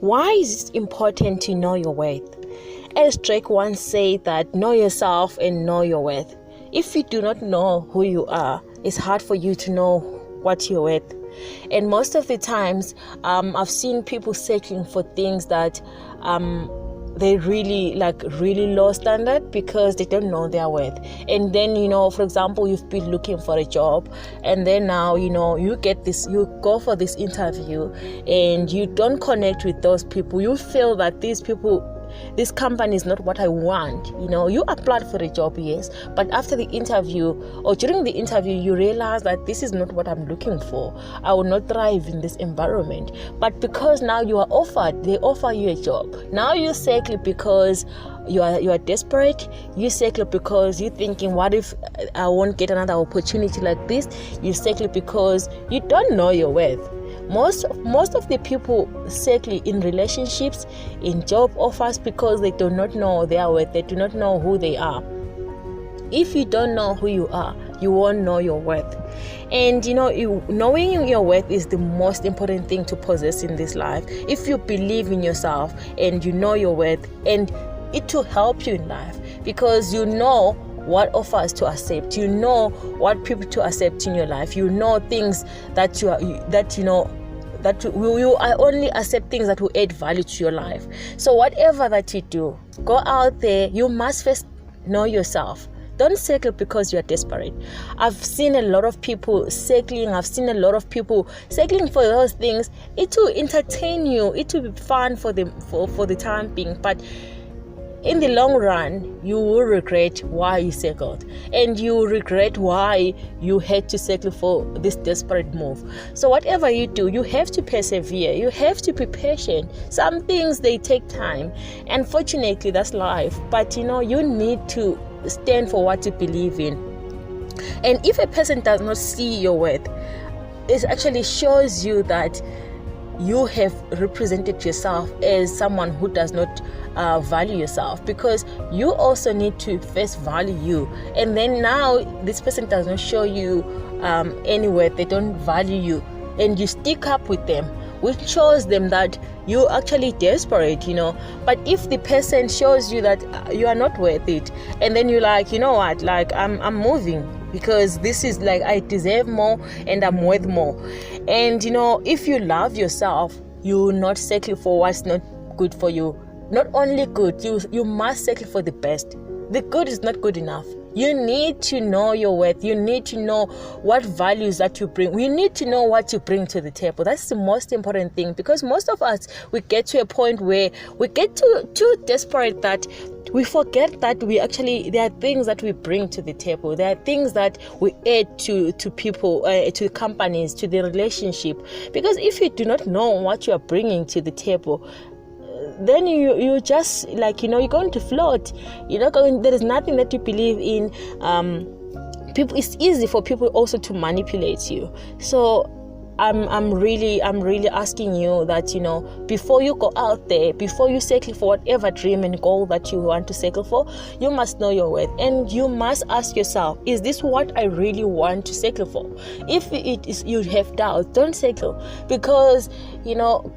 Why is it important to know your worth? As Drake once said that know yourself and know your worth. If you do not know who you are, it's hard for you to know what you're worth. And most of the times, I've seen people searching for things that they really low standard because they don't know their worth. And then, for example, you've been looking for a job, and then now, you go for this interview and you don't connect with those people. You feel that this company is not what I want. You applied for a job, yes, but after the interview or during the interview, you realize that this is not what I'm looking for. I will not thrive in this environment. But because now you are offered, they offer you a job. Now you settle because you are desperate. You settle because you're thinking, what if I won't get another opportunity like this? You settle because you don't know your worth. Most of the people settle in relationships, in job offers, because they do not know their worth. They do not know who they are. If you don't know who you are, you won't know your worth. And knowing your worth is the most important thing to possess in this life. If you believe in yourself and you know your worth, and it will help you in life, because you know what offers to accept, you know what people to accept in your life, you know things that you only accept things that will add value to your life. So whatever that you do, go out there, you must first know yourself. Don't settle because you are desperate. I've seen a lot of people settling. I've seen a lot of people settling for those things. It will entertain you. It will be fun for the time being, but in the long run, you will regret why you settled, and you will regret why you had to settle for this desperate move. So whatever you do, you have to persevere. You have to be patient. Some things, they take time. Unfortunately, that's life. But you need to stand for what you believe in. And if a person does not see your worth, it actually shows you that you have represented yourself as someone who does not value yourself, because you also need to first value you. And then now this person does not show you any worth, they don't value you, and you stick up with them, which shows them that you're actually desperate, But if the person shows you that you are not worth it, and then you're like, I'm moving, because this is I deserve more and I'm worth more. And if you love yourself, you will not settle for what's not good for you. Not only good, you must settle for the best. The good is not good enough. You need to know your worth. You need to know what values that you bring. We need to know what you bring to the table. That's the most important thing, because most of us, we get to a point where we get too desperate that we forget that there are things that we bring to the table. There are things that we add to people, to companies, to the relationship. Because if you do not know what you are bringing to the table, then you just you're going to float. There is nothing that you believe in. People, it's easy for people also to manipulate you. So I'm really asking you that before you go out there, before you settle for whatever dream and goal that you want to settle for, you must know your worth, and you must ask yourself, is this what I really want to settle for? If it is, you have doubts, don't settle, because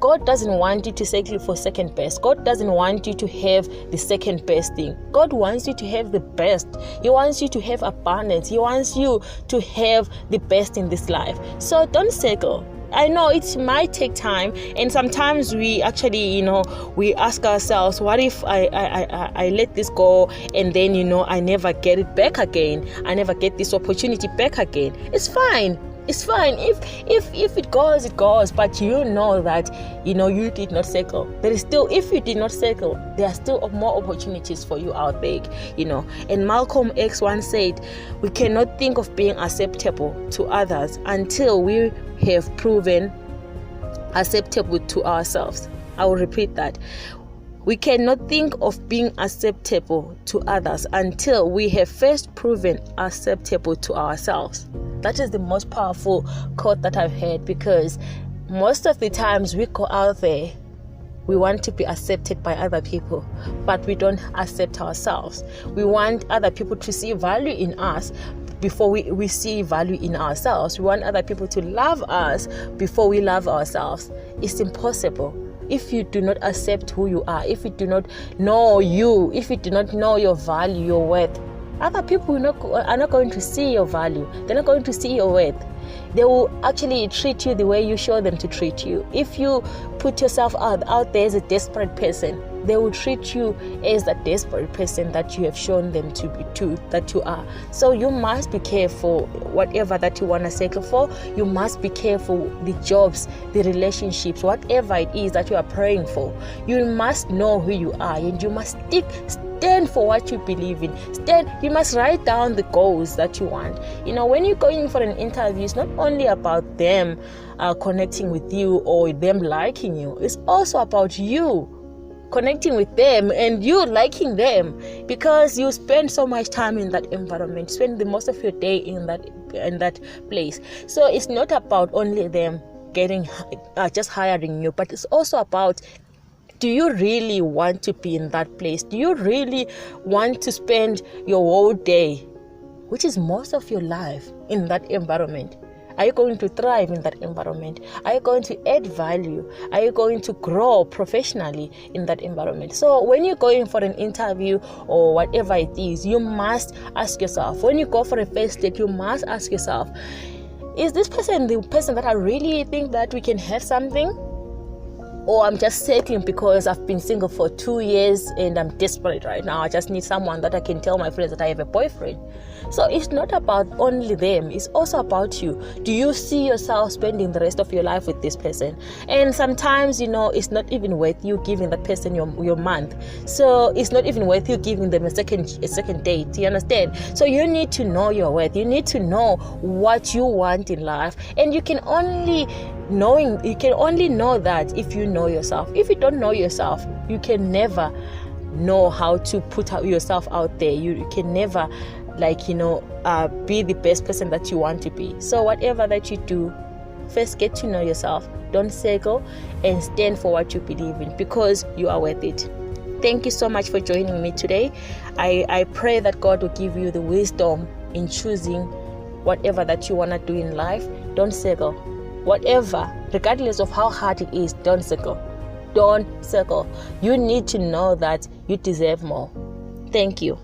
God doesn't want you to settle for second best. God doesn't want you to have the second best thing. God wants you to have the best. He wants you to have abundance. He wants you to have the best in this life. So don't settle. I know it might take time, and sometimes we actually, we ask ourselves, what if I let this go, and then I never get it back again? I never get this opportunity back again. It's fine. It's fine. If it goes, it goes. But you know that, you did not settle. There is still, if you did not settle, there are still more opportunities for you out there, And Malcolm X once said, we cannot think of being acceptable to others until we have proven acceptable to ourselves. I will repeat that. We cannot think of being acceptable to others until we have first proven acceptable to ourselves. That is the most powerful quote that I've heard, because most of the times we go out there, we want to be accepted by other people, but we don't accept ourselves. We want other people to see value in us before we see value in ourselves. We want other people to love us before we love ourselves. It's impossible. if you do not accept who you are, if you do not know you, if you do not know your value, your worth, other people are not going to see your value. They're not going to see your worth. They will actually treat you the way you show them to treat you. If you put yourself out there as a desperate person, they will treat you as a desperate person that you have shown them that you are. So you must be careful, whatever that you want to settle for. You must be careful, the jobs, the relationships, whatever it is that you are praying for. You must know who you are, and you must stand for what you believe in. You must write down the goals that you want. When you're going for an interview, it's not only about them connecting with you or them liking you. It's also about you connecting with them and you liking them, because you spend so much time in that environment, spend the most of your day in that place. So it's not about only them just hiring you, but it's also about, do you really want to be in that place? Do you really want to spend your whole day, which is most of your life, in that environment? Are you going to thrive in that environment? Are you going to add value? Are you going to grow professionally in that environment? So when you're going for an interview or whatever it is, you must ask yourself. When you go for a first date, you must ask yourself, is this person the person that I really think that we can have something? Or I'm just settling because I've been single for 2 years and I'm desperate right now. I just need someone that I can tell my friends that I have a boyfriend. So it's not about only them. It's also about you. Do you see yourself spending the rest of your life with this person? And sometimes, it's not even worth you giving that person your month. So it's not even worth you giving them a second date. You understand? So you need to know your worth. You need to know what you want in life. And you can only know that if you know yourself. If you don't know yourself, you can never know how to put yourself out there. You can never be the best person that you want to be. So whatever that you do, first get to know yourself. Don't settle, and stand for what you believe in, because you are worth it. Thank you so much for joining me today. I pray that God will give you the wisdom in choosing whatever that you want to do in life. Don't settle. Whatever, regardless of how hard it is, don't settle. Don't settle. You need to know that you deserve more. Thank you.